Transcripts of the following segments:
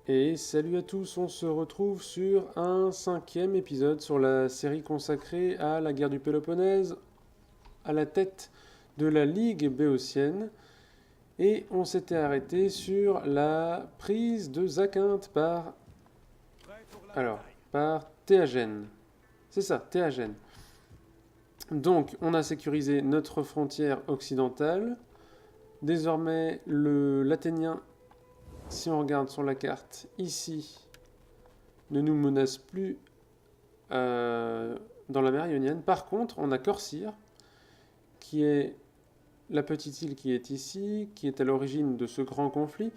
Et salut à tous, on se retrouve sur un cinquième épisode sur la série consacrée à la guerre du Péloponnèse, à la tête de la Ligue béotienne. Et on s'était arrêté sur la prise de Zacinthe par Théagène. C'est ça, Théagène. Donc, on a sécurisé notre frontière occidentale. Désormais, l'Athénien, si on regarde sur la carte, ici, ne nous menace plus dans la mer Ionienne. Par contre, on a Corcyre, qui est la petite île qui est ici, qui est à l'origine de ce grand conflit,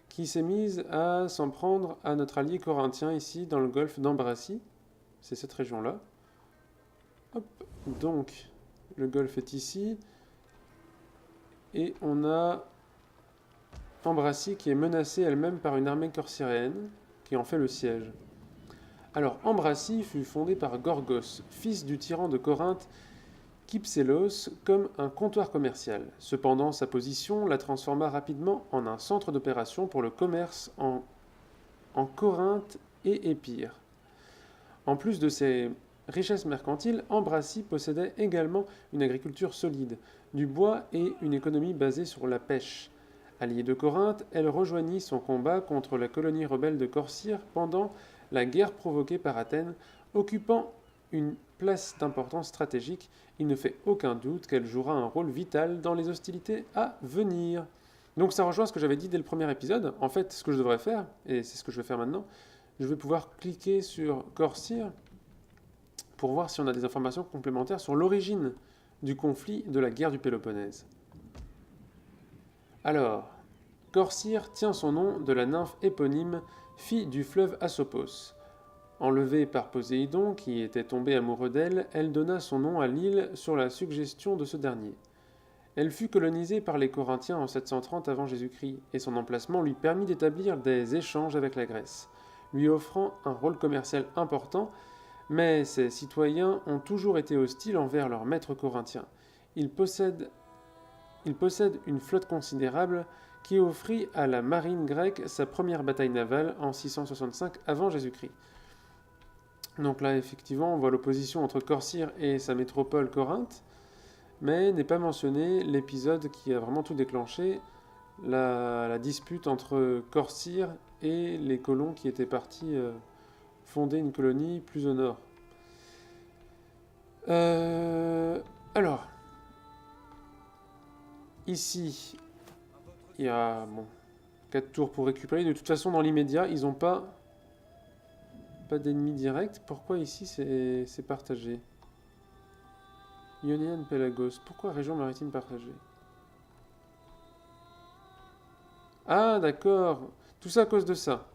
qui s'est mise à s'en prendre à notre allié corinthien ici, dans le golfe d'Ambracie. C'est cette région-là. Hop, donc, le golfe est ici. Et on a Ambracie qui est menacée elle-même par une armée corcyréenne, qui en fait le siège. Alors, Ambracie fut fondée par Gorgos, fils du tyran de Corinthe Kypsélos, comme un comptoir commercial. Cependant, sa position la transforma rapidement en un centre d'opération pour le commerce en Corinthe et Épire. En plus de ses richesses mercantiles, Ambracie possédait également une agriculture solide, du bois et une économie basée sur la pêche. Alliée de Corinthe, elle rejoignit son combat contre la colonie rebelle de Corcyre pendant la guerre provoquée par Athènes, occupant une place d'importance stratégique. Il ne fait aucun doute qu'elle jouera un rôle vital dans les hostilités à venir. Donc ça rejoint ce que j'avais dit dès le premier épisode. En fait, ce que je devrais faire, et c'est ce que je vais faire maintenant, je vais pouvoir cliquer sur Corcyre pour voir si on a des informations complémentaires sur l'origine du conflit de la guerre du Péloponnèse. Alors, Corcyre tient son nom de la nymphe éponyme, fille du fleuve Asopos. Enlevée par Poséidon, qui était tombé amoureux d'elle, elle donna son nom à l'île sur la suggestion de ce dernier. Elle fut colonisée par les Corinthiens en 730 avant Jésus-Christ, et son emplacement lui permit d'établir des échanges avec la Grèce, lui offrant un rôle commercial important, mais ses citoyens ont toujours été hostiles envers leurs maîtres corinthiens. Ils possèdent une flotte considérable qui offrit à la marine grecque sa première bataille navale en 665 avant Jésus-Christ. Donc là, effectivement, on voit l'opposition entre Corcyre et sa métropole Corinthe, mais n'est pas mentionné l'épisode qui a vraiment tout déclenché, la dispute entre Corcyre et les colons qui étaient partis fonder une colonie plus au nord. Alors, ici, il y a 4 tours pour récupérer. De toute façon, dans l'immédiat, ils n'ont pas d'ennemis directs. Pourquoi ici c'est partagé? Ionian Pelagos. Pourquoi région maritime partagée? Ah, d'accord. Tout ça à cause de ça.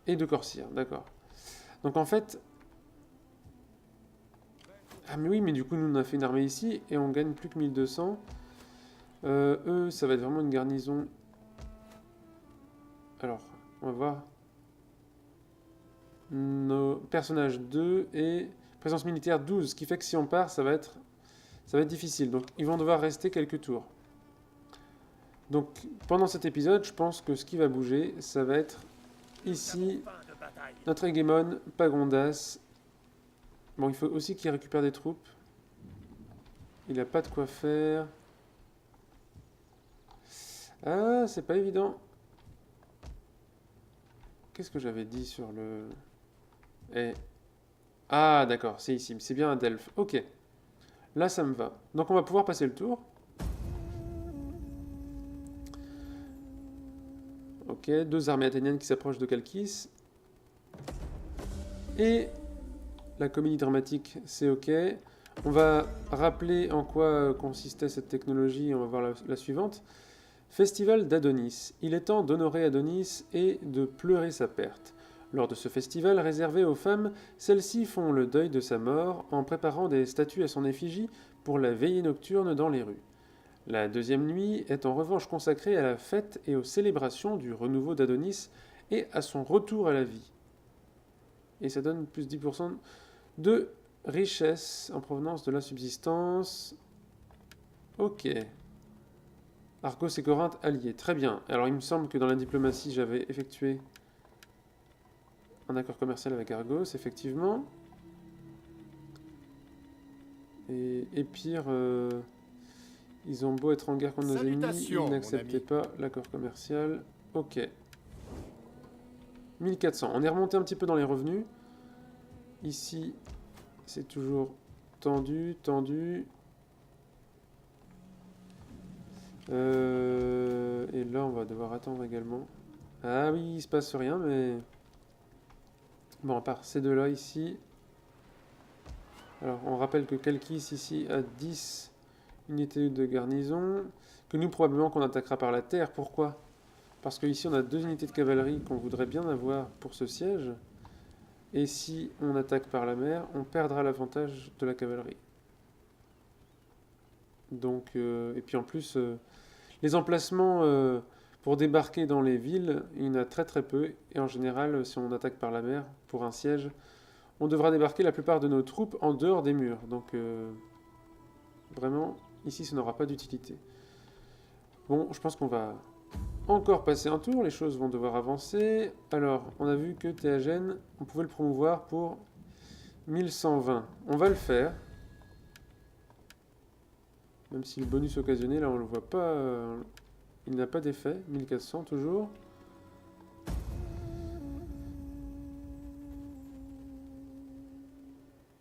Et de Corcyre, d'accord. Donc en fait... Ah mais oui, mais du coup, nous on a fait une armée ici et on gagne plus que 1200. Eux, ça va être vraiment une garnison. Alors, on va voir. Nos personnages 2 et présence militaire 12, ce qui fait que si on part, ça va être difficile. Donc ils vont devoir rester quelques tours. Donc pendant cet épisode, je pense que ce qui va bouger, ça va être ici notre hégémone Pagondas. Bon, il faut aussi qu'il récupère des troupes. Il n'a pas de quoi faire. Ah, c'est pas évident. Qu'est-ce que j'avais dit sur le... Ah, d'accord, c'est ici. C'est bien un Delphes. Ok. Là, ça me va. Donc on va pouvoir passer le tour. Ok, 2 armées athéniennes qui s'approchent de Chalkis. Et la comédie dramatique, c'est ok. On va rappeler en quoi consistait cette technologie. On va voir la suivante. Festival d'Adonis. Il est temps d'honorer Adonis et de pleurer sa perte. Lors de ce festival réservé aux femmes, celles-ci font le deuil de sa mort en préparant des statues à son effigie pour la veillée nocturne dans les rues. La deuxième nuit est en revanche consacrée à la fête et aux célébrations du renouveau d'Adonis et à son retour à la vie. Et ça donne plus 10% de richesse en provenance de la subsistance. Ok. Argos et Corinthe alliés. Très bien. Alors il me semble que dans la diplomatie, j'avais effectué un accord commercial avec Argos, effectivement. Et pire, ils ont beau être en guerre contre nos ennemis, ils n'acceptaient pas l'accord commercial. Ok. 1400. On est remonté un petit peu dans les revenus. Ici, c'est toujours tendu, tendu. Et là, on va devoir attendre également. Ah oui, il se passe rien, mais... Bon, à part ces deux-là, ici... Alors, on rappelle que Kalkis, ici, a 10 unités de garnison. Que nous, probablement, qu'on attaquera par la terre. Pourquoi? Parce qu'ici, on a 2 unités de cavalerie qu'on voudrait bien avoir pour ce siège. Et si on attaque par la mer, on perdra l'avantage de la cavalerie. Donc, et puis en plus, les emplacements pour débarquer dans les villes, il y en a très très peu. Et en général, si on attaque par la mer pour un siège, on devra débarquer la plupart de nos troupes en dehors des murs. Donc, vraiment, ici, ça n'aura pas d'utilité. Bon, je pense qu'on va encore passer un tour. Les choses vont devoir avancer. Alors, on a vu que Théagène, on pouvait le promouvoir pour 1120. On va le faire. Même si le bonus occasionné, là, on ne le voit pas. Il n'a pas d'effet. 1400 toujours.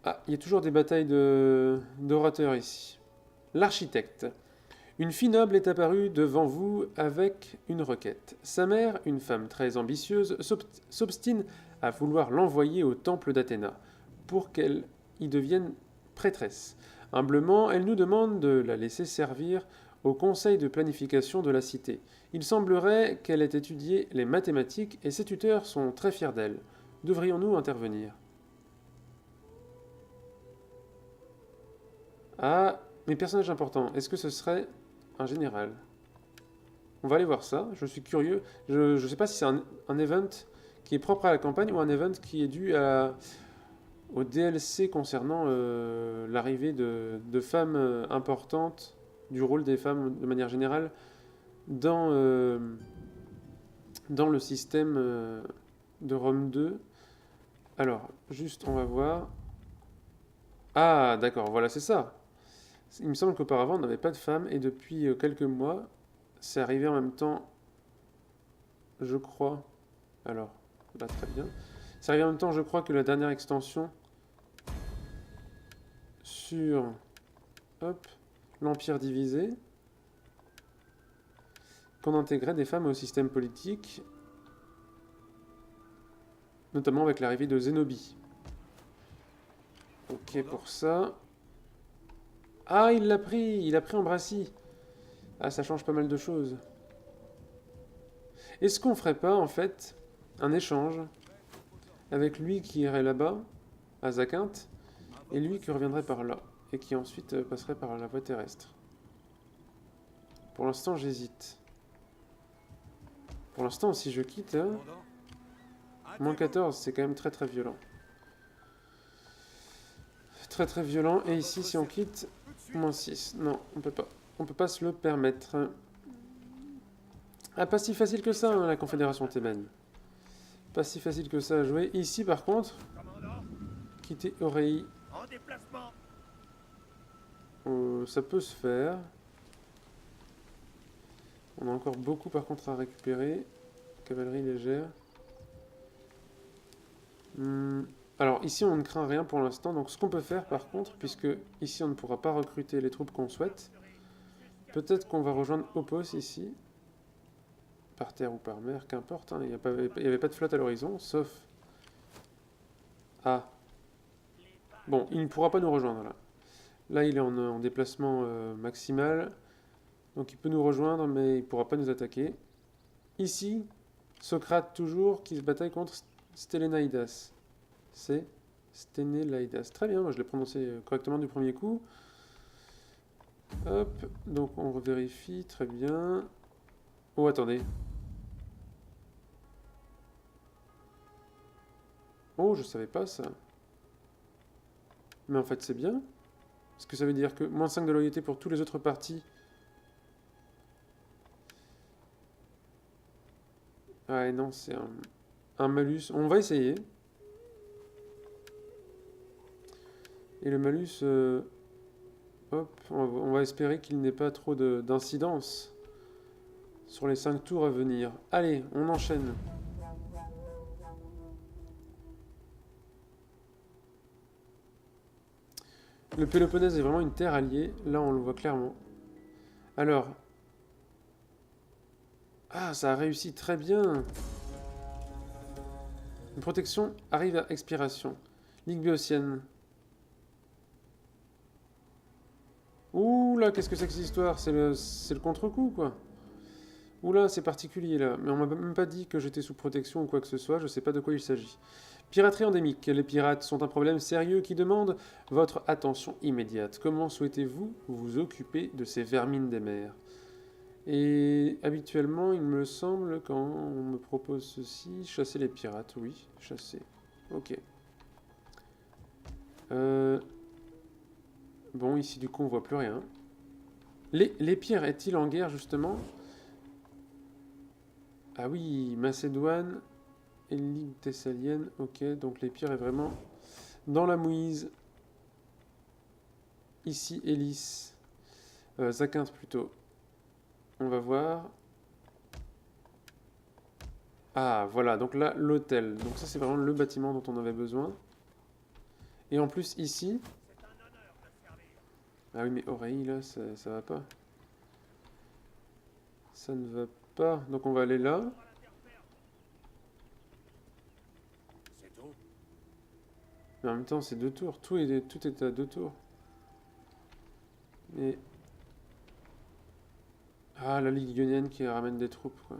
Ah, il y a toujours des batailles d'orateurs ici. L'architecte. Une fille noble est apparue devant vous avec une requête. Sa mère, une femme très ambitieuse, s'obstine à vouloir l'envoyer au temple d'Athéna pour qu'elle y devienne prêtresse. Humblement, elle nous demande de la laisser servir au conseil de planification de la cité. Il semblerait qu'elle ait étudié les mathématiques et ses tuteurs sont très fiers d'elle. Devrions-nous intervenir? Ah, mes personnages importants, est-ce que ce serait un général? On va aller voir ça, je suis curieux. Je ne sais pas si c'est un event qui est propre à la campagne ou un event qui est dû au DLC concernant l'arrivée de femmes importantes, du rôle des femmes de manière générale, dans le système de Rome 2. Alors, juste, on va voir. Ah, d'accord, voilà, c'est ça. Il me semble qu'auparavant, on n'avait pas de femmes, et depuis quelques mois, c'est arrivé en même temps, je crois. Alors, là, très bien. C'est arrivé en même temps, je crois, que la dernière extension sur l'Empire divisé, qu'on intégrait des femmes au système politique, notamment avec l'arrivée de Zénobie. Ok pour ça. Ah, il l'a pris en Brassie. Ah, ça change pas mal de choses. Est-ce qu'on ferait pas, en fait, un échange avec lui qui irait là-bas, à Zakynth, et lui qui reviendrait par là, et qui ensuite passerait par la voie terrestre? Pour l'instant, j'hésite. Pour l'instant, si je quitte, moins 14, c'est quand même très très violent. Très très violent, et ici, si on quitte, moins 6. Non, on peut pas. On peut pas se le permettre. Ah, pas si facile que ça, hein, la Confédération thébaine. Pas si facile que ça à jouer. Ici, par contre, quitter Orei. Ça peut se faire. On a encore beaucoup, par contre, à récupérer. Cavalerie légère. Alors, ici, on ne craint rien pour l'instant. Donc, ce qu'on peut faire, par contre, puisque ici, on ne pourra pas recruter les troupes qu'on souhaite, peut-être qu'on va rejoindre Opos ici. Par terre ou par mer, qu'importe. Hein. Il n'y avait pas de flotte à l'horizon, sauf... Ah. Bon, il ne pourra pas nous rejoindre, là. Là, il est en déplacement maximal. Donc, il peut nous rejoindre, mais il ne pourra pas nous attaquer. Ici, Socrate, toujours, qui se bataille contre Stélénaïdas. C'est Sténélaïdas. Très bien, moi, je l'ai prononcé correctement du premier coup. Hop, donc on revérifie, très bien. Oh, attendez. Oh, je savais pas ça. Mais en fait, c'est bien. Parce que ça veut dire que moins 5 de loyauté pour tous les autres partis. Ah non, c'est un malus. On va essayer. Et le malus, hop, on va espérer qu'il n'ait pas trop d'incidence sur les 5 tours à venir. Allez, on enchaîne. Le Péloponnèse est vraiment une terre alliée. Là, on le voit clairement. Alors. Ah, ça a réussi très bien. Une protection arrive à expiration. Ligue béotienne. Ouh là, qu'est-ce que c'est que cette histoire? C'est le contre-coup, quoi. Ouh là, c'est particulier, là. Mais on m'a même pas dit que j'étais sous protection ou quoi que ce soit. Je sais pas de quoi il s'agit. Piraterie endémique. Les pirates sont un problème sérieux qui demande votre attention immédiate. Comment souhaitez-vous vous occuper de ces vermines des mers? Et habituellement, il me semble, quand on me propose ceci, chasser les pirates. Oui, chasser. Ok. Bon, ici, du coup, on voit plus rien. L'Épire est-il en guerre, justement? Ah oui, Macédoine et Ligue thessalienne. Ok, donc l'Épire est vraiment dans la mouise. Ici, Hélice. Zacinthe, plutôt. On va voir. Ah, voilà, donc là, l'hôtel. Donc ça, c'est vraiment le bâtiment dont on avait besoin. Et en plus, ici... Ah oui, mais Oreille, là, ça va pas. Ça ne va pas. Donc on va aller là. Mais en même temps, c'est 2 tours. Tout est à 2 tours. Et... Ah, la Ligue ionienne qui ramène des troupes, quoi.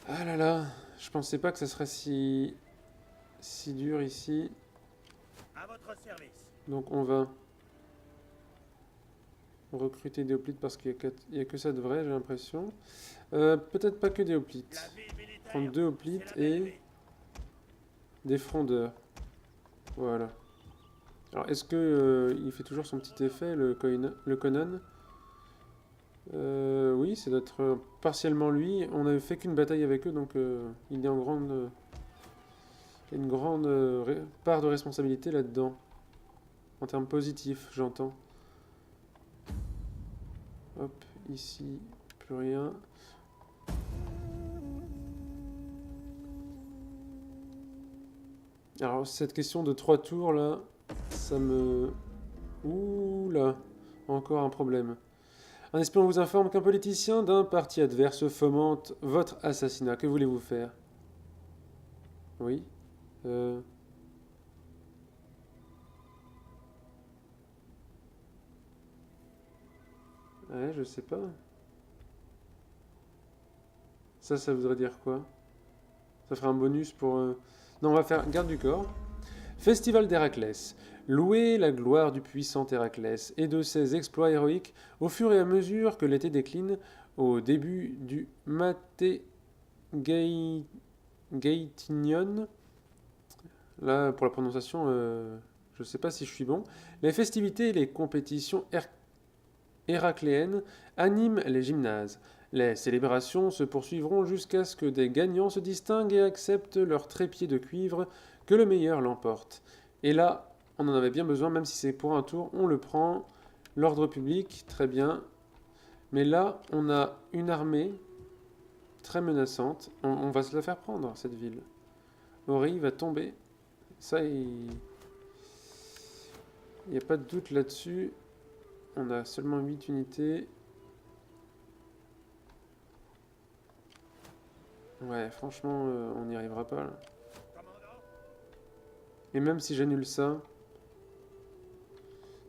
Ah là là, je pensais pas que ça serait si dur ici. À votre service. Donc on va recruter des hoplites parce qu'il n'y a que ça de vrai, j'ai l'impression. Peut-être pas que des hoplites. Prendre 2 hoplites et des frondeurs. Voilà. Alors est-ce que il fait toujours son petit effet, le Conan? Oui, c'est d'être partiellement lui. On n'avait fait qu'une bataille avec eux, donc il est en une grande part de responsabilité là-dedans. En termes positifs, j'entends. Hop, ici, plus rien. Alors, cette question de 3 tours, là, ça me... Ouh là, encore un problème. Un espion vous informe qu'un politicien d'un parti adverse fomente votre assassinat. Que voulez-vous faire? Oui. Ouais, je sais pas. Ça voudrait dire quoi? Ça ferait un bonus pour... Non, on va faire garde du corps. Festival d'Héraclès. Louez la gloire du puissant Héraclès et de ses exploits héroïques au fur et à mesure que l'été décline au début du Gaetinion. Là, pour la prononciation, je ne sais pas si je suis bon. Les festivités et les compétitions héracléennes animent les gymnases. Les célébrations se poursuivront jusqu'à ce que des gagnants se distinguent et acceptent leur trépied de cuivre, que le meilleur l'emporte. Et là, on en avait bien besoin, même si c'est pour un tour, on le prend. L'ordre public, très bien. Mais là, on a une armée très menaçante. On va se la faire prendre, cette ville. Ori va tomber. Ça, il n'y a pas de doute là-dessus. On a seulement 8 unités. Ouais, franchement, on n'y arrivera pas, là. Et même si j'annule ça,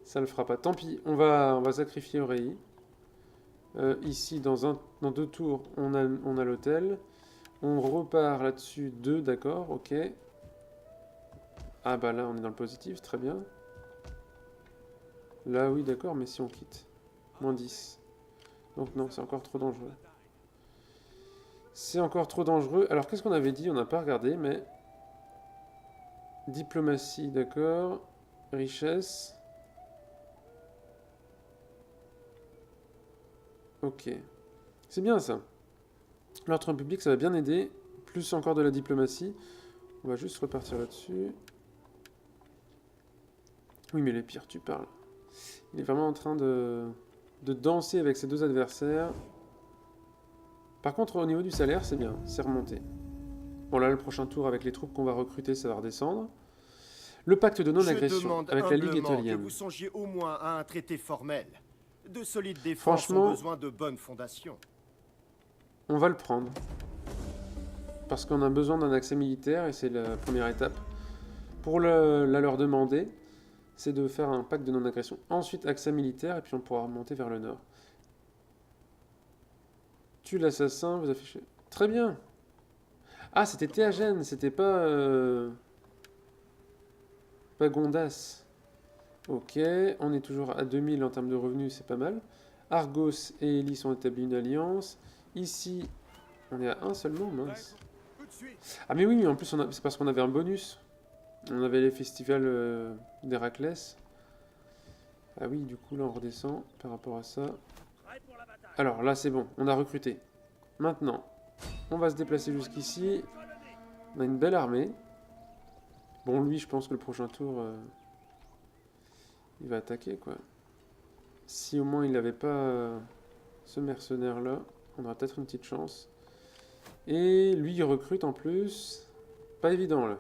ça le fera pas. Tant pis, on va sacrifier Aurélie. Ici, dans 2 tours, on a l'hôtel. On repart là-dessus 2, d'accord, ok. Ah bah là, on est dans le positif, très bien. Là, oui, d'accord, mais si on quitte. Moins 10. Donc non, c'est encore trop dangereux. C'est encore trop dangereux. Alors, qu'est-ce qu'on avait dit? On n'a pas regardé, mais... Diplomatie, d'accord. Richesse. Ok. C'est bien ça. L'ordre public, ça va bien aider. Plus encore de la diplomatie. On va juste repartir là-dessus. Oui, mais les pires, tu parles. Il est vraiment en train de danser avec ses deux adversaires. Par contre, au niveau du salaire, c'est bien, c'est remonté. Bon, là, le prochain tour, avec les troupes qu'on va recruter, ça va redescendre. Le pacte de Je non-agression demande avec la Ligue humblement que étolienne. vous songiez au moins à un traité formel. De solides défenses ont Franchement, besoin de bonnes fondations. on va le prendre. Parce qu'on a besoin d'un accès militaire, et c'est la première étape. Pour la leur demander, c'est de faire un pacte de non-agression. Ensuite, accès militaire, et puis on pourra remonter vers le nord. Tue l'assassin, vous affichez... Très bien. Ah, c'était Théagène, c'était pas Gondas. Ok, on est toujours à 2000 en termes de revenus, c'est pas mal. Argos et Elis ont établi une alliance. Ici, on est à 1 seulement, mince. Ah mais oui, mais en plus, c'est parce qu'on avait un bonus. On avait les festivals d'Héraclès. Ah oui, du coup, là, on redescend par rapport à ça. Alors, là, c'est bon, on a recruté. Maintenant, on va se déplacer jusqu'ici. On a une belle armée. Bon, lui, je pense que le prochain tour, il va attaquer, quoi. Si au moins il n'avait pas ce mercenaire-là, on aura peut-être une petite chance. Et lui, il recrute en plus. Pas évident, là.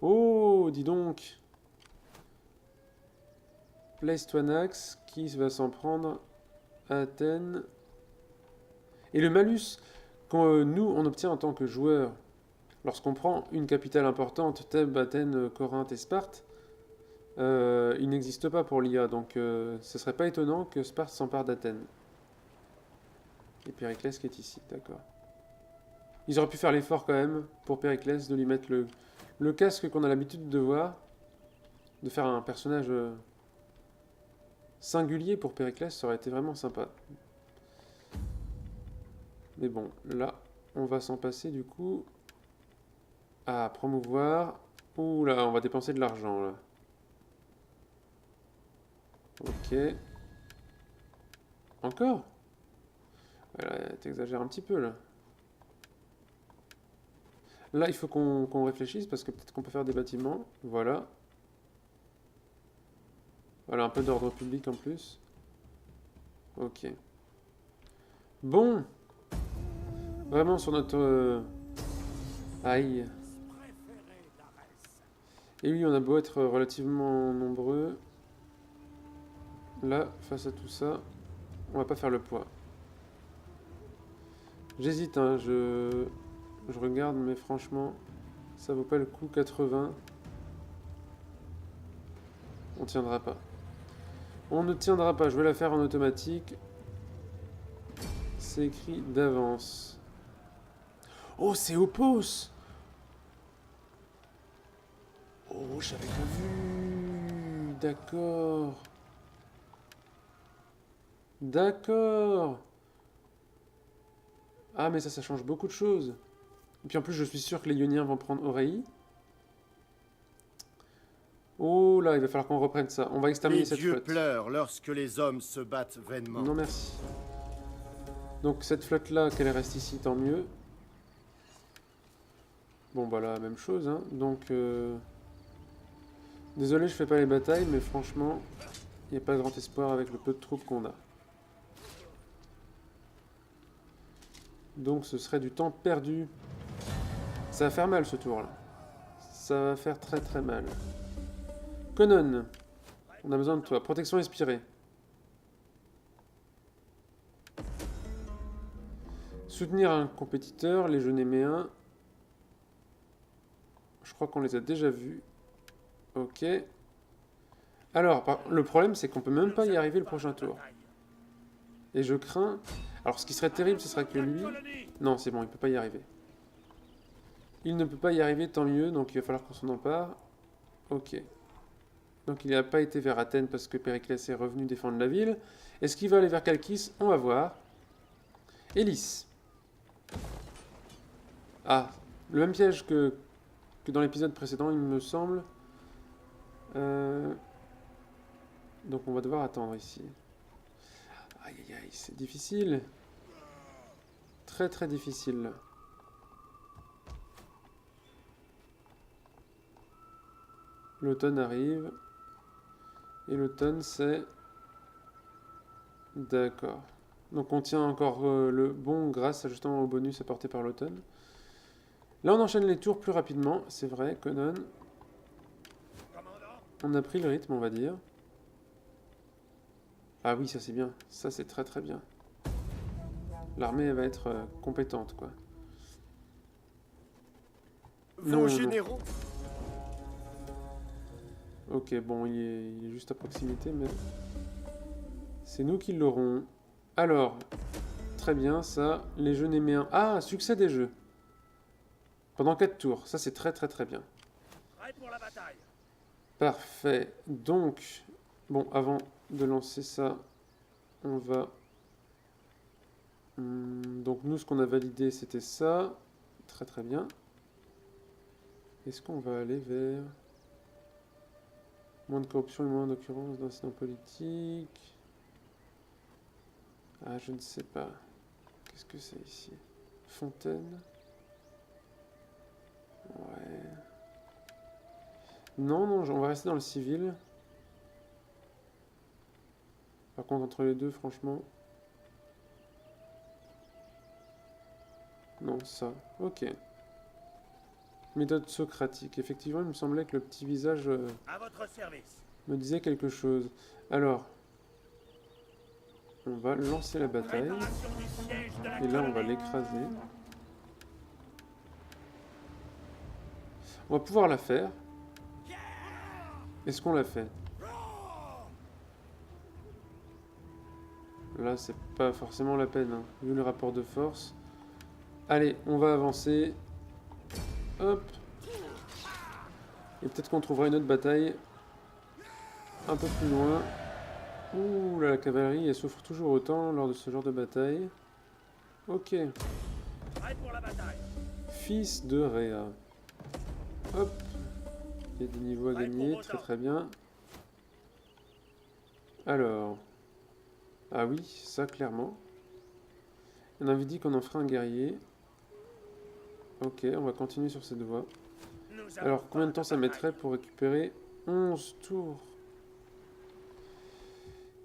Oh, dis donc. Place to an axe, qui va s'en prendre à Athènes. Et le malus que nous, on obtient en tant que joueur, lorsqu'on prend une capitale importante, Thèbes, Athènes, Corinthe et Sparte, il n'existe pas pour l'IA, donc ce serait pas étonnant que Sparte s'empare d'Athènes. Et Périclès qui est ici, d'accord. Ils auraient pu faire l'effort quand même, pour Périclès, de lui mettre le casque qu'on a l'habitude de voir, de faire un personnage singulier pour Périclès, ça aurait été vraiment sympa. Mais bon, là, on va s'en passer du coup à promouvoir. Ouh là, on va dépenser de l'argent là. Ok. Encore? Voilà, t'exagères un petit peu là. Là, il faut qu'on réfléchisse parce que peut-être qu'on peut faire des bâtiments. Voilà. Voilà, un peu d'ordre public en plus. Ok. Bon. Vraiment sur notre... Aïe. Et oui, on a beau être relativement nombreux. Là, face à tout ça, on va pas faire le poids. J'hésite, hein, je regarde, mais franchement, ça vaut pas le coup. 80. On tiendra pas. On ne tiendra pas, je vais la faire en automatique. C'est écrit d'avance. Oh, c'est Opos! Oh, j'avais pas vu. D'accord. D'accord. Ah, mais ça change beaucoup de choses. Et puis en plus, je suis sûr que les Ioniens vont prendre Aurélie. Oh là, il va falloir qu'on reprenne ça. On va exterminer cette Les dieux flotte. pleurent lorsque les hommes se battent vainement. Non, merci. Donc cette flotte-là, qu'elle reste ici, tant mieux. Bon, bah là, même chose, hein. Donc, désolé, je fais pas les batailles, mais franchement, il n'y a pas grand espoir avec le peu de troupes qu'on a. Donc ce serait du temps perdu. Ça va faire mal ce tour-là. Ça va faire très très mal. Conon, on a besoin de toi. Protection inspirée. Soutenir un compétiteur, les jeux néméens. Je crois qu'on les a déjà vus. Ok. Alors, le problème c'est qu'on peut même pas y arriver le prochain tour. Et je crains... Alors ce qui serait terrible, ce serait que lui... Non, c'est bon, il peut pas y arriver. Il ne peut pas y arriver, tant mieux, donc il va falloir qu'on s'en empare. Ok. Donc il n'a pas été vers Athènes parce que Périclès est revenu défendre la ville. Est-ce qu'il va aller vers Chalkis? On va voir. Hélice. Ah, le même piège que dans l'épisode précédent, il me semble. Donc on va devoir attendre ici. Aïe aïe aïe, c'est difficile. Très très difficile là. L'automne arrive. Et l'automne, c'est... D'accord. Donc on tient encore le bon grâce justement au bonus apporté par l'automne. Là, on enchaîne les tours plus rapidement. C'est vrai, Conan. On a pris le rythme, on va dire. Ah oui, ça c'est bien. Ça c'est très très bien. L'armée elle va être compétente, quoi. Vos généraux. Ok, bon, il est juste à proximité, mais... C'est nous qui l'aurons. Alors, très bien, ça. Les jeux néméens. Ah, succès des jeux. Pendant 4 tours. Ça, c'est très très très bien. Prêt pour la bataille. Parfait. Donc, bon, avant de lancer ça, on va... donc nous, ce qu'on a validé, c'était ça. Très très bien. Est-ce qu'on va aller vers... Moins de corruption et moins d'occurrence d'incidents politiques. Ah, je ne sais pas. Qu'est-ce que c'est ici? Fontaine. Ouais. Non, non, on va rester dans le civil. Par contre, entre les deux, franchement... Non, ça. Ok. Méthode socratique. Effectivement, il me semblait que le petit visage À votre service. me disait quelque chose. Alors, on va lancer la bataille. Préparation du siège de la Et là, on va colonie. l'écraser. On va pouvoir la faire. Est-ce qu'on l'a fait? Là, c'est pas forcément la peine, hein, vu le rapport de force. Allez, on va avancer. Hop. Et peut-être qu'on trouvera une autre bataille un peu plus loin. Ouh là, la cavalerie, elle souffre toujours autant lors de ce genre de bataille. Ok. Prêt pour la bataille. Fils de Réa. Hop. Il y a des niveaux à gagner, très très bien. Alors. Ah oui, ça clairement. On avait dit qu'on en ferait un guerrier. Ok, on va continuer sur cette voie. Alors, combien de temps ça mettrait pour récupérer 11 tours?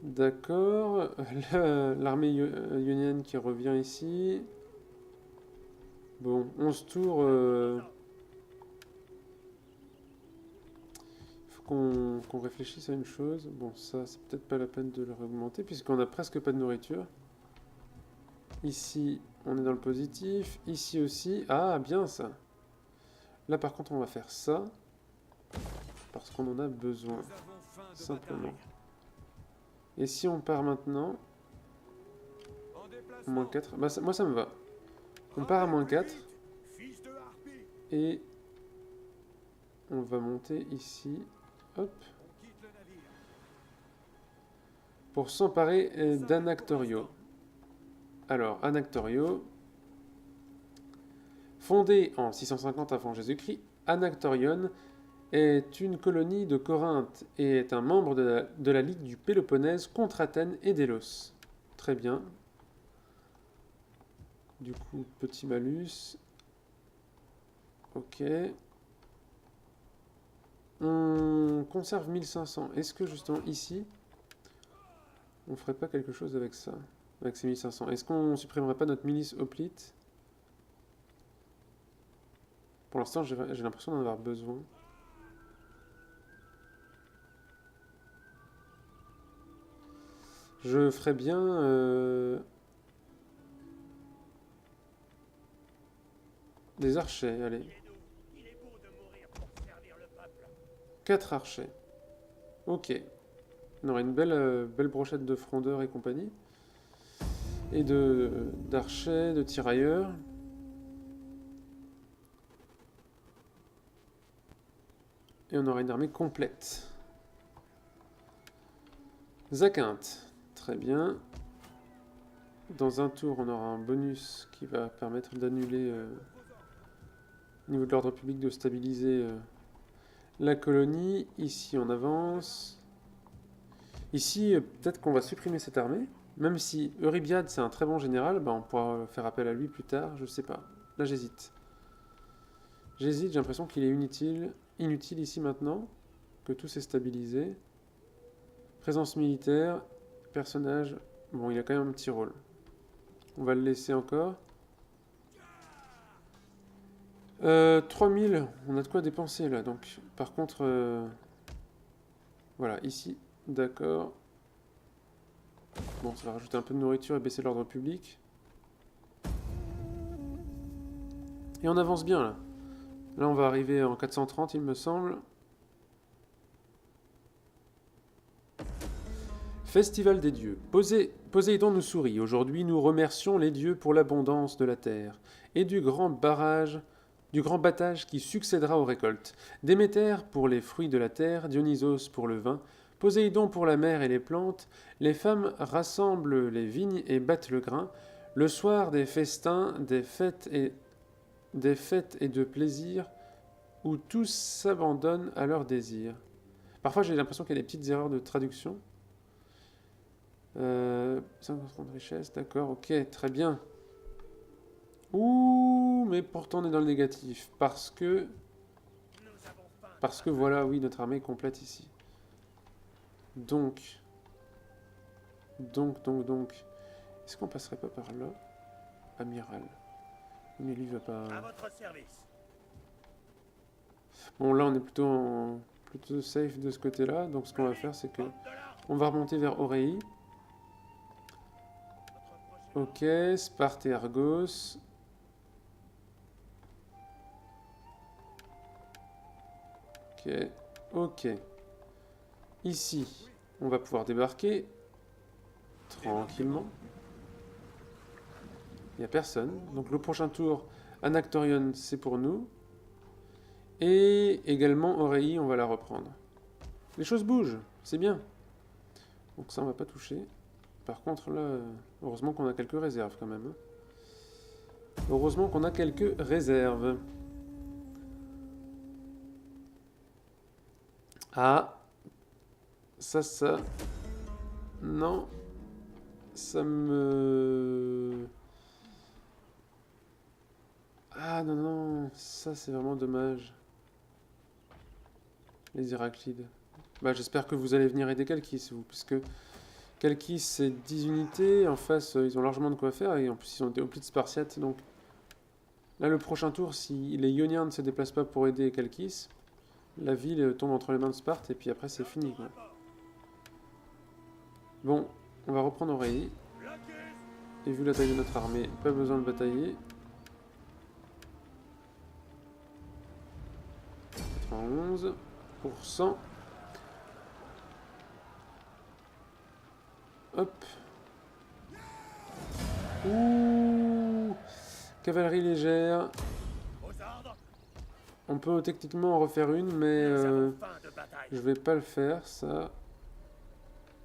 D'accord. L'armée ionienne qui revient ici. Bon, 11 tours. Faut qu'on réfléchisse à une chose. Bon, ça, c'est peut-être pas la peine de le augmenter, puisqu'on a presque pas de nourriture. Ici, on est dans le positif. Ici aussi. Ah, bien ça. Là, par contre, on va faire ça. Parce qu'on en a besoin. Simplement. Et si on part maintenant... Moins 4. Bah, moi, ça me va. On part à moins 4. Et... On va monter ici. Hop. Pour s'emparer d'Anactorio. Alors, Anactorio... Fondé en 650 avant Jésus-Christ, Anactorion est une colonie de Corinthe et est un membre de la Ligue du Péloponnèse contre Athènes et Délos. Très bien. Du coup, petit malus. Ok. On conserve 1500. Est-ce que justement ici, on ferait pas quelque chose avec ça? Avec ces 1500. Est-ce qu'on supprimerait pas notre milice hoplite? Pour l'instant, j'ai l'impression d'en avoir besoin. Je ferais bien... des archers, allez. 4 archers. Ok. On aurait une belle brochette de frondeurs et compagnie. Et d'archers, de tirailleurs. Et on aura une armée complète. Zakynth. Très bien. Dans un tour, on aura un bonus qui va permettre d'annuler, au niveau de l'ordre public, de stabiliser la colonie. Ici, on avance. Ici, peut-être qu'on va supprimer cette armée. Même si Eurybiade, c'est un très bon général, bah, on pourra faire appel à lui plus tard, je sais pas. Là, j'hésite. J'hésite, j'ai l'impression qu'il est inutile ici maintenant. que tout s'est stabilisé. Présence militaire, personnage... Bon, il a quand même un petit rôle. On va le laisser encore. 3000, on a de quoi dépenser là, donc. Par contre... voilà, ici, d'accord. Bon, ça va rajouter un peu de nourriture et baisser l'ordre public. Et on avance bien là. Là, on va arriver en 430, il me semble. Festival des dieux. Poséidon nous sourit. Aujourd'hui, nous remercions les dieux pour l'abondance de la terre et du grand battage qui succédera aux récoltes. Déméter pour les fruits de la terre, Dionysos pour le vin, Poséidon pour la mer et les plantes. Les femmes rassemblent les vignes et battent le grain. Le soir, des festins, des fêtes et de plaisirs où tous s'abandonnent à leurs désirs. Parfois, j'ai l'impression qu'il y a des petites erreurs de traduction. 50% de richesse, d'accord, ok, très bien. Ouh, mais pourtant on est dans le négatif, parce que voilà, oui, notre armée est complète ici. Donc, est-ce qu'on passerait pas par là? Amiral. Mais lui va pas... À votre service. Bon, là on est plutôt safe de ce côté-là, donc ce qu'on va faire c'est que on va remonter vers Aurélie. Ok, Sparte et Argos. Ok, ok. Ici, on va pouvoir débarquer tranquillement. Il n'y a personne. Donc le prochain tour, Anactorion, c'est pour nous. Et également Aurélie, on va la reprendre. Les choses bougent, c'est bien. Donc ça, on va pas toucher. Par contre, là, heureusement qu'on a quelques réserves quand même. Heureusement qu'on a quelques réserves. Ah. Ça. Non. Ça me... Ah non, ça c'est vraiment dommage. Les Héraclides. Bah j'espère que vous allez venir aider Kalkis, vous, puisque... Kalkis, c'est 10 unités, en face, ils ont largement de quoi faire, et en plus, ils ont des hoplites spartiates, donc... Là, le prochain tour, si les Ioniens ne se déplacent pas pour aider Kalkis, la ville tombe entre les mains de Sparte, et puis après, c'est fini, quoi. Bon, on va reprendre Aurélie. Et vu la taille de notre armée, pas besoin de batailler. 91%. Hop. Ouh. Cavalerie légère. On peut techniquement en refaire une, mais je vais pas le faire, ça.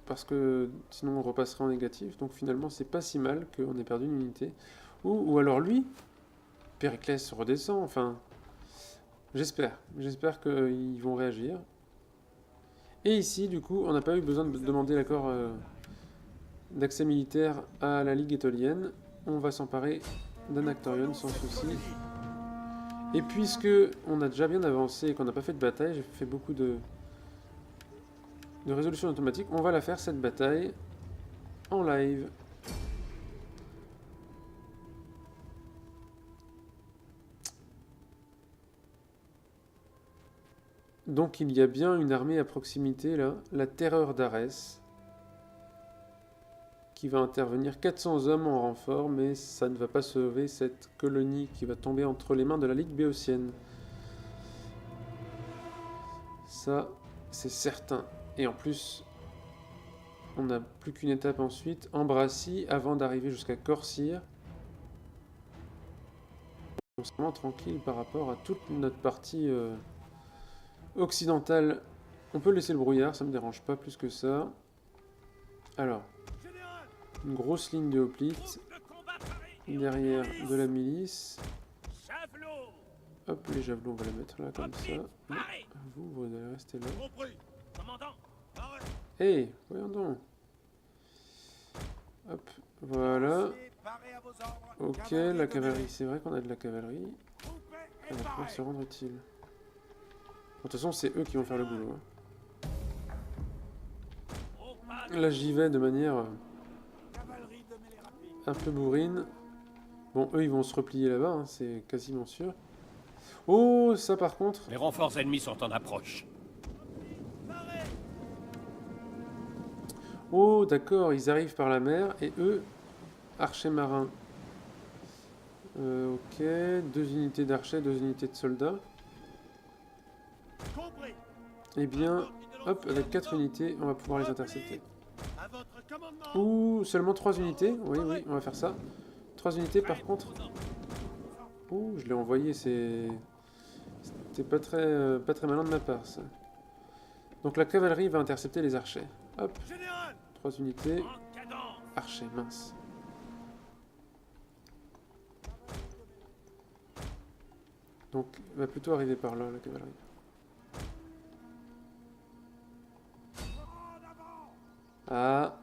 Parce que sinon on repasserait en négatif. Donc finalement, c'est pas si mal qu'on ait perdu une unité. Ou alors lui, Périclès redescend, enfin... J'espère qu'ils vont réagir. Et ici, du coup, on n'a pas eu besoin de demander l'accord... d'accès militaire à la Ligue étolienne. On va s'emparer d'Anactorion sans souci. Et puisque on a déjà bien avancé et qu'on n'a pas fait de bataille, j'ai fait beaucoup de résolution automatique, on va la faire cette bataille en live. Donc il y a bien une armée à proximité là, la Terreur d'Arès, qui va intervenir, 400 hommes en renfort, mais ça ne va pas sauver cette colonie qui va tomber entre les mains de la Ligue béotienne. Ça, c'est certain. Et en plus, on n'a plus qu'une étape ensuite, Ambracie, avant d'arriver jusqu'à Corcyre. On est vraiment tranquille par rapport à toute notre partie occidentale. On peut laisser le brouillard, ça me dérange pas plus que ça. Alors... Une grosse ligne de hoplites. Derrière de la milice. Hop, les javelots, on va les mettre là comme ça. Non, vous allez rester là. Hey, voyons donc. Hop, voilà. Ok, la cavalerie, c'est vrai qu'on a de la cavalerie. Alors, comment se rendre utile? De toute façon, c'est eux qui vont faire le boulot. Hein. Là, j'y vais de manière un peu bourrine. Bon, eux, ils vont se replier là-bas, hein, c'est quasiment sûr. Oh, ça par contre... Les renforts ennemis sont en approche. Oh, d'accord, ils arrivent par la mer, et eux, archers marins. Ok, 2 unités d'archers, 2 unités de soldats. Eh bien, hop, avec 4 unités, on va pouvoir les intercepter. Ouh, seulement 3 unités. Oui, oui, on va faire ça. 3 unités par contre. Ouh, je l'ai envoyé, c'était pas très malin de ma part, ça. Donc la cavalerie va intercepter les archers. Hop, 3 unités. Archers, mince. Donc, il va plutôt arriver par là, la cavalerie. Ah,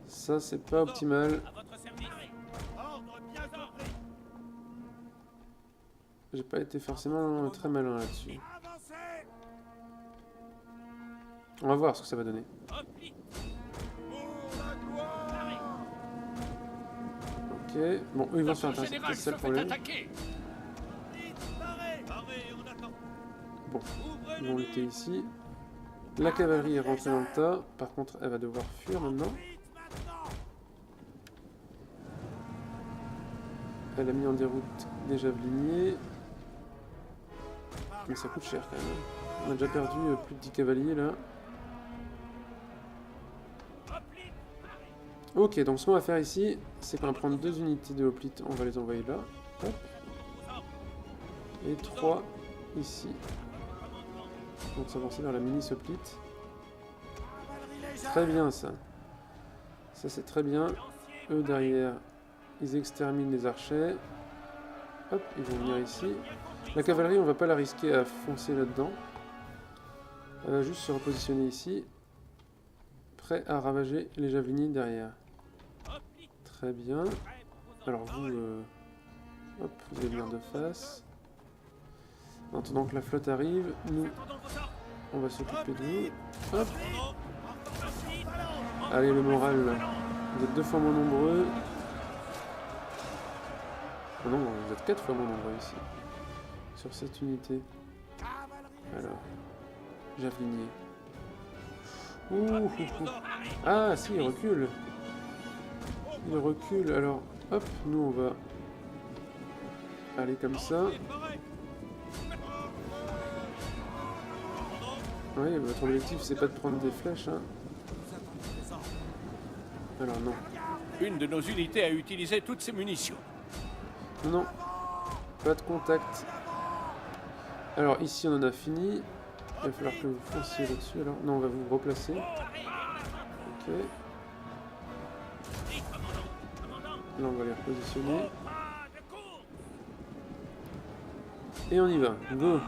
ça c'est pas optimal. J'ai pas été forcément très malin là-dessus. On va voir ce que ça va donner. Ok, bon, eux ils vont se faire intercepter, c'est ça le problème. Bon, ils vont lutter ici. La cavalerie est rentrée dans le tas. Par contre, elle va devoir fuir maintenant. Elle a mis en déroute des javeliniers. Mais ça coûte cher quand même. On a déjà perdu plus de 10 cavaliers là. Ok, donc ce qu'on va faire ici, c'est qu'on va prendre 2 unités de hoplites. On va les envoyer là. Hop. Et 3 ici. Donc s'avancer vers la mini-soplite. Très bien ça. Ça c'est très bien. Eux derrière, ils exterminent les archers. Hop, ils vont venir ici. La cavalerie, on va pas la risquer à foncer là-dedans. Elle va juste se repositionner ici. Prêt à ravager les javeliniers derrière. Très bien. Alors vous, hop, vous allez venir de face. Maintenant que la flotte arrive, nous, on va s'occuper de vous. Hop. Allez, le moral, vous êtes 2 fois moins nombreux. Oh non, vous êtes 4 fois moins nombreux ici. Sur cette unité. Alors, javelinier. Ouh. Ah, si, il recule. Il recule, alors, hop, nous on va aller comme ça. Oui, votre objectif c'est pas de prendre des flèches, hein. Alors non. Une de nos unités a utilisé toutes ses munitions. Non. Pas de contact. Alors ici on en a fini. Il va falloir que vous fonciez là-dessus. Alors non, on va vous replacer. Ok. Là on va les repositionner. Et on y va. Go.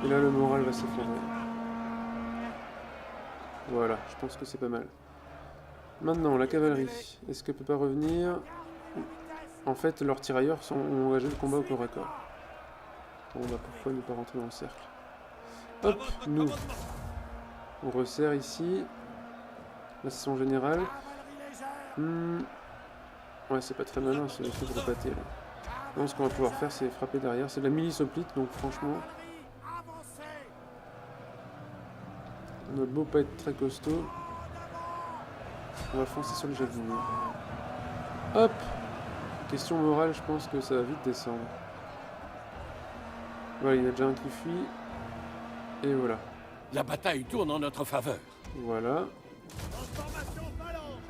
Et là le moral va s'effondrer. Voilà, je pense que c'est pas mal. Maintenant, la cavalerie. Est-ce qu'elle peut pas revenir? En fait, leurs tirailleurs ont engagé le combat au corps à corps. Bon, bah pourquoi ne pas rentrer dans le cercle? Hop, nous. On resserre ici. L'ascension générale. Ouais, c'est pas très malin ce truc de pâté là. Non, ce qu'on va pouvoir faire, c'est frapper derrière. C'est de la milice hoplite, donc franchement... On a beau pas être très costaud. On va foncer sur le javelinier. Hop! Question morale, je pense que ça va vite descendre. Voilà, il y en a déjà un qui fuit. Et voilà. La bataille tourne en notre faveur. Voilà.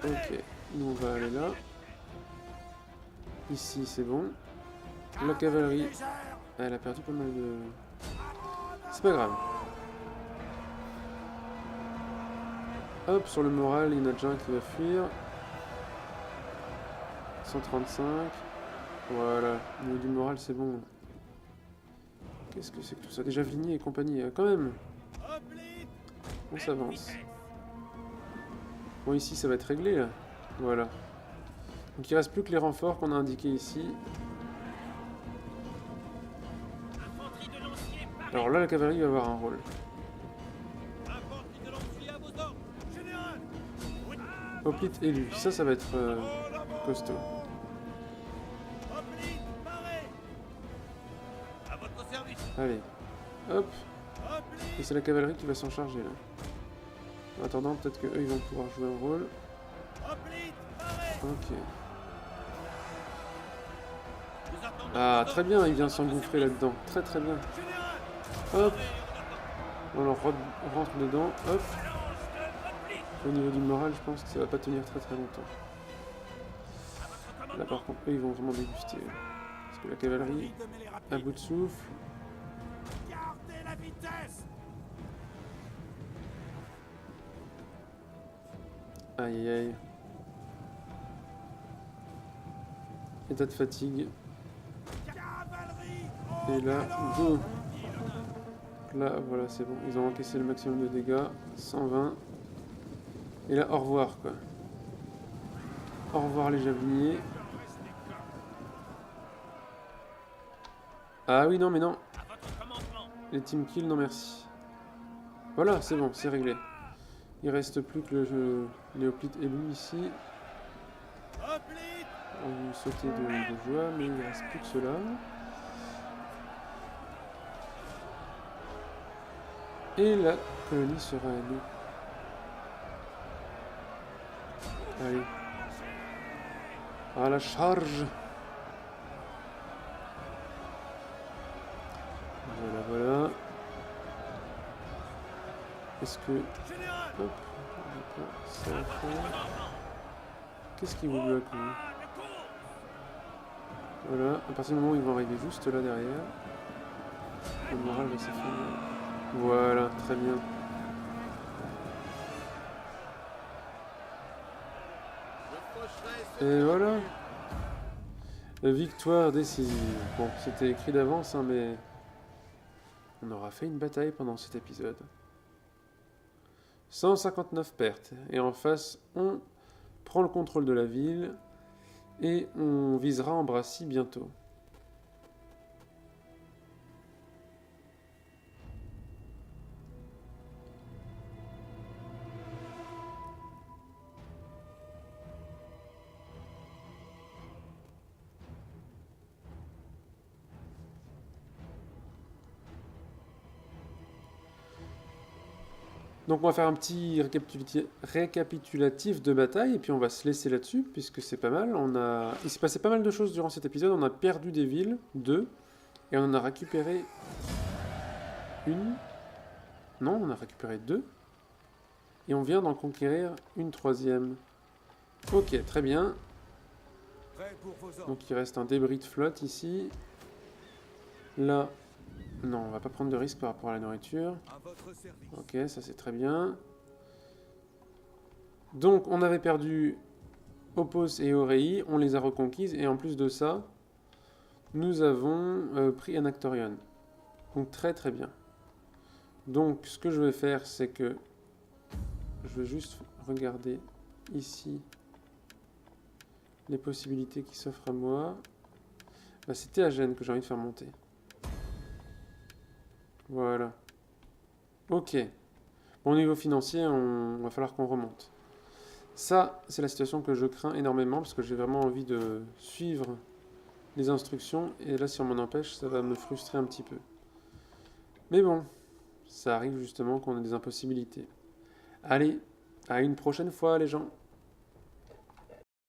Ok, nous on va aller là. Ici c'est bon. La cavalerie, elle a perdu pas mal de... C'est pas grave. Hop, sur le moral, il y en a déjà un qui va fuir. 135. Voilà, au niveau du moral, c'est bon. Qu'est-ce que c'est que tout ça? Déjà Vigny et compagnie, quand même. On s'avance. Bon, ici, ça va être réglé, là. Voilà. Donc, il reste plus que les renforts qu'on a indiqués ici. Alors là, la cavalerie va avoir un rôle. Hoplite élu. Ça va être costaud. Allez. Hop. Et c'est la cavalerie qui va s'en charger là. En attendant, peut-être qu'eux ils vont pouvoir jouer un rôle. Ok. Ah, très bien, il vient s'engouffrer là-dedans. Très très bien. Hop. On leur rentre dedans. Hop. Au niveau du moral, je pense que ça va pas tenir très très longtemps. Là par contre, eux ils vont vraiment déguster. Parce que la cavalerie, à bout de souffle. Aïe aïe aïe. État de fatigue. Et là, go. Là, voilà, c'est bon. Ils ont encaissé le maximum de dégâts. 120. Et là, au revoir, quoi. Au revoir, les javeliniers. Ah oui, non, mais non. Les team kills, non merci. Voilà, c'est bon, c'est réglé. Il reste plus que le jeu Hoplite élu ici. On va sauter de joie, mais il ne reste plus que cela. Et la colonie sera à nous. Allez. À la charge. Voilà, voilà. Est-ce que... Hop. Ça va faire... Qu'est-ce qu'il vous bloque, lui? Voilà. À partir du moment où ils vont arriver juste là derrière, le moral va s'effondrer. Voilà, très bien. Et voilà. Victoire décisive. Bon, c'était écrit d'avance, hein, mais... On aura fait une bataille pendant cet épisode. 159 pertes. Et en face, on prend le contrôle de la ville. Et on visera Ambracie bientôt. Donc on va faire un petit récapitulatif de bataille et puis on va se laisser là-dessus puisque c'est pas mal. Il s'est passé pas mal de choses durant cet épisode. On a perdu des villes, 2, et on en a récupéré une. Non, on a récupéré 2. Et on vient d'en conquérir une 3e. Ok, très bien. Donc il reste un débris de flotte ici. Là... Non, on va pas prendre de risque par rapport à la nourriture. Ok, ça c'est très bien. Donc, on avait perdu Opos et Orei, on les a reconquises, et en plus de ça, nous avons pris Anactorion. Donc, très très bien. Donc, ce que je vais faire, c'est que je vais juste regarder ici les possibilités qui s'offrent à moi. Bah, c'était Agen que j'ai envie de faire monter. Voilà. Ok. Au niveau financier, on va falloir qu'on remonte. Ça, c'est la situation que je crains énormément parce que j'ai vraiment envie de suivre les instructions. Et là, si on m'en empêche, ça va me frustrer un petit peu. Mais bon, ça arrive justement qu'on ait des impossibilités. Allez, à une prochaine fois les gens.